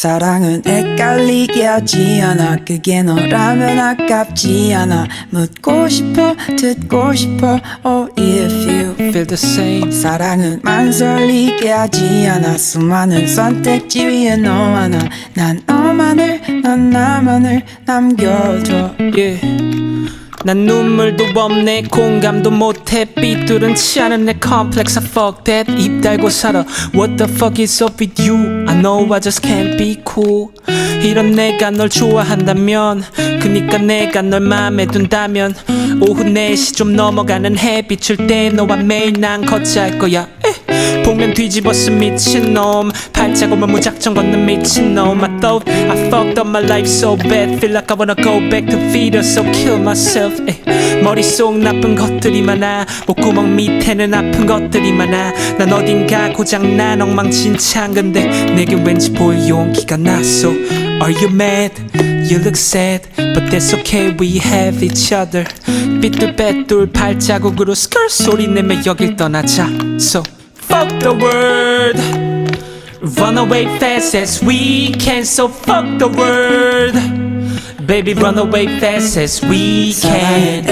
사랑은 헷갈리게 하지 않아. 그게 너라면 아깝지 않아. 묻고 싶어 듣고 싶어 Oh if you feel the same. 사랑은 망설이게 하지 않아. 수많은 선택지 위에 너 하나. 난 너만을 넌 나만을 남겨줘 yeah. 난 눈물도 없네 공감도 못해 삐뚤은치 않은 내 컴플렉스 fuck that 입 달고 살아 What the fuck is up with you I know I just can't be cool 이런 내가 널 좋아한다면 그니까 내가 널 맘에 둔다면 오후 4시 좀 넘어가는 해 비출 때 너와 매일 난 걷자 할 거야 복면 뒤집어 쓴 미친놈 발자국을 무작정 걷는 미친놈 I thought I fucked up my life so bad Feel like I wanna go back to feeder so kill myself 머릿속 나쁜 것들이 많아 목구멍 밑에는 아픈 것들이 많아 난 어딘가 고장난 엉망진창 근데 내겐 왠지 보일 용기가 났어 Are you mad? You look sad But that's okay we have each other 삐뚤빼뚤 발자국으로 스컬 소리 내며 여길 떠나자 So fuck the world Run away fast as we can So fuck the world Baby run away fast as we can